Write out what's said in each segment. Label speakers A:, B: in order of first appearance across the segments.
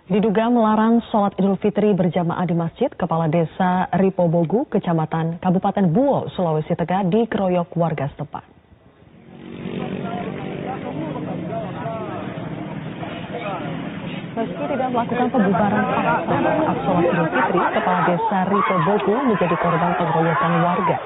A: Diduga melarang sholat Idul Fitri berjamaah di masjid, Kepala Desa Ripobogu, Kecamatan Kabupaten Buol, Sulawesi Tengah dikeroyok warga setempat. Meski tidak melakukan pembubaran paksa saat sholat Idul Fitri, Kepala Desa Ripobogu menjadi korban pengeroyokan warga.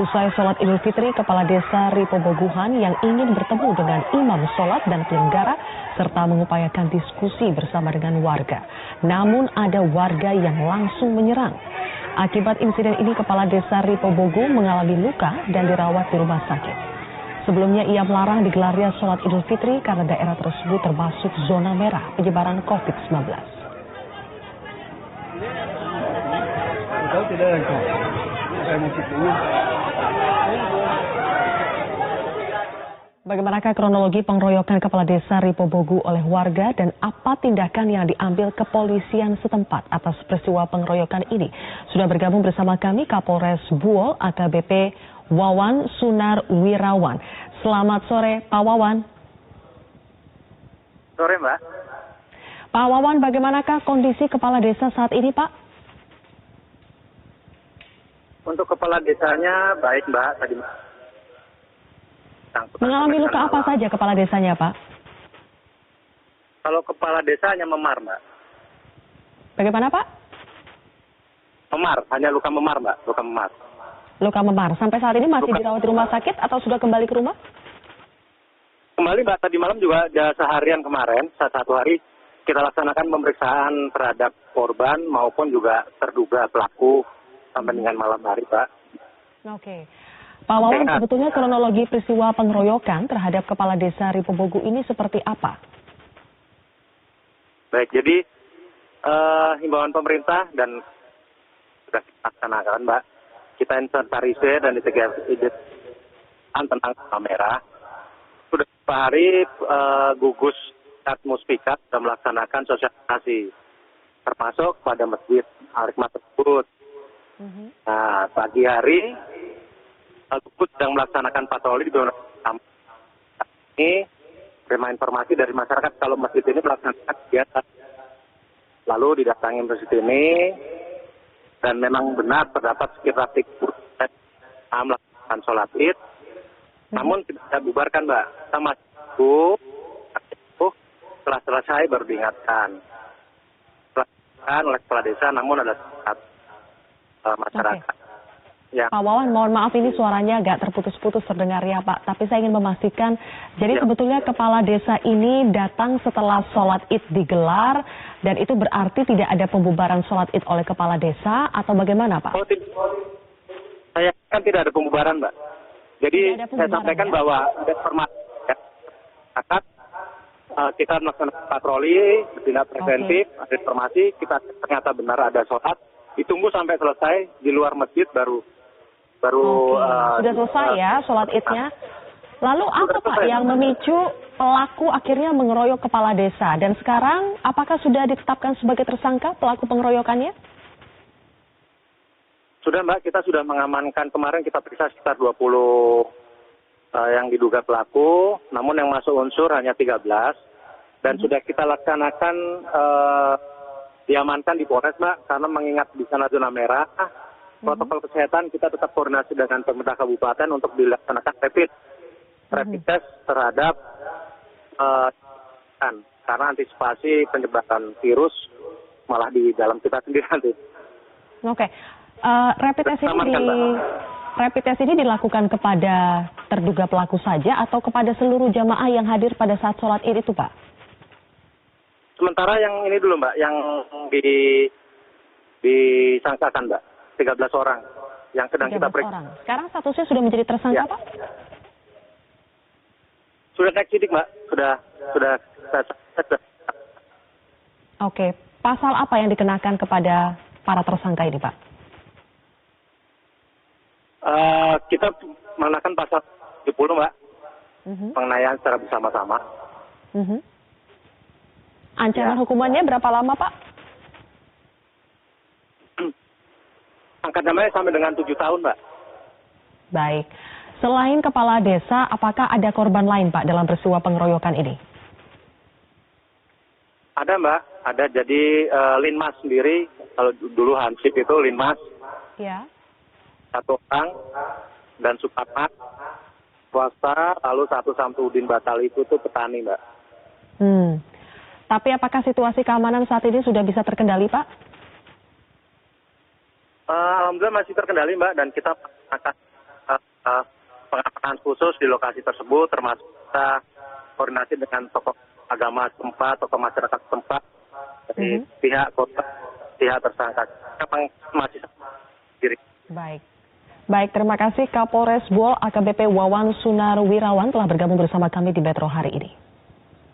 A: Usai sholat Idul Fitri, Kepala Desa Ripoboguhan yang ingin bertemu dengan imam sholat dan penyelenggara serta mengupayakan diskusi bersama dengan warga. Namun ada warga yang langsung menyerang. Akibat insiden ini, Kepala Desa Ripobogu mengalami luka dan dirawat di rumah sakit. Sebelumnya ia melarang digelarnya sholat Idul Fitri karena daerah tersebut termasuk zona merah penyebaran COVID-19. Bagaimanakah kronologi pengeroyokan Kepala Desa Ripobogu oleh warga dan apa tindakan yang diambil kepolisian setempat atas peristiwa pengeroyokan ini? Sudah bergabung bersama kami Kapolres Buol AKBP Wawan Sunar Wirawan. Selamat sore Pak Wawan.
B: Sore Mbak.
A: Pak Wawan, bagaimanakah kondisi Kepala Desa saat ini Pak?
B: Untuk Kepala Desanya baik Mbak. Tadi
A: mengalami luka apa saja Kepala Desanya Pak?
B: Kalau Kepala Desa hanya memar Mbak.
A: Bagaimana Pak?
B: Memar, hanya luka memar Mbak, luka memar.
A: Luka memar. Sampai saat ini masih dirawat di rumah sakit atau sudah kembali ke rumah?
B: Kembali Mbak, tadi malam juga ada seharian kemarin, satu hari kita laksanakan pemeriksaan terhadap korban maupun juga terduga pelaku sampai dengan malam hari Pak.
A: Oke. Pak Wawan, sebetulnya kronologi peristiwa pengeroyokan terhadap Kepala Desa Ripobogu ini seperti apa?
B: Baik, jadi himbauan pemerintah dan sudah kita laksanakan Mbak. Kita inventarisir dan ditegaskan tentang kamera. Sudah beberapa hari gugus Musfikat sudah melaksanakan sosialisasi, termasuk pada masjid Al-Hikmah tersebut. Nah, pagi hari gugus sedang melaksanakan patroli di zona ini. Terima informasi dari masyarakat kalau masjid ini melaksanakan kegiatan. Lalu didatangi masjid ini. Dan memang benar terdapat sekitar 30% melakukan sholat id. Namun tidak bubarkan Mbak. Sama itu setelah selesai baru diingatkan. Oleh Kepala Desa namun ada masyarakat.
A: Okay. Ya. Pak Wawan, mohon maaf ini suaranya agak terputus-putus terdengar ya Pak. Tapi saya ingin memastikan, jadi sebetulnya Kepala Desa ini datang setelah sholat id digelar, dan itu berarti tidak ada pembubaran sholat id oleh Kepala Desa atau bagaimana Pak?
B: Oh, saya kan tidak ada pembubaran Mbak. Jadi saya sampaikan bahwa ada informasi kita melakukan patroli, bertindak preventif, ada informasi, kita ternyata benar ada sholat, ditunggu sampai selesai di luar masjid baru
A: sudah selesai ya sholat idnya. Lalu apa Pak yang memicu pelaku akhirnya mengeroyok Kepala Desa? Dan sekarang apakah sudah ditetapkan sebagai tersangka pelaku pengeroyokannya?
B: Sudah Mbak, kita sudah mengamankan kemarin, kita periksa sekitar 20 yang diduga pelaku, namun yang masuk unsur hanya 13. Dan sudah kita laksanakan diamankan di Polres Mbak, karena mengingat di sana zona merah. Protokol kesehatan kita tetap koordinasi dengan pemerintah kabupaten untuk dilaksanakan rapid test terhadap karena antisipasi penyebaran virus malah di dalam kita sendiri nanti.
A: Oke, rapid test ini dilakukan kepada terduga pelaku saja atau kepada seluruh jamaah yang hadir pada saat sholat id itu Pak?
B: Sementara yang ini dulu Mbak, yang disangkakan Mbak. 13 orang yang sedang kita periksa.
A: Sekarang statusnya sudah menjadi tersangka, Pak?
B: Sudah naik sidik, Mbak. Sudah.
A: Oke. Pasal apa yang dikenakan kepada para tersangka ini, Pak?
B: Kita mengenakan pasal 70, Mbak. Penganiayaan secara bersama-sama.
A: Ancaman hukumannya berapa lama, Pak?
B: Angkat namanya sampai dengan 7 tahun, Mbak.
A: Baik. Selain Kepala Desa, apakah ada korban lain, Pak, dalam peristiwa pengeroyokan ini?
B: Ada, Mbak. ada jadi Linmas sendiri, kalau dulu Hansip itu Linmas,
A: Ya.
B: 1 orang, dan Suparmat, swasta, lalu 1 Samsudin Batali itu tuh petani, Mbak.
A: Tapi apakah situasi keamanan saat ini sudah bisa terkendali, Pak?
B: Alhamdulillah masih terkendali, Mbak, dan kita akan pengamanan khusus di lokasi tersebut, termasuk kita koordinasi dengan tokoh agama setempat, tokoh masyarakat setempat, dari pihak kota, pihak tersangka. Memang masih diri.
A: Baik, terima kasih Kapolres Buol AKBP Wawan Sunarwirawan telah bergabung bersama kami di Metro hari ini.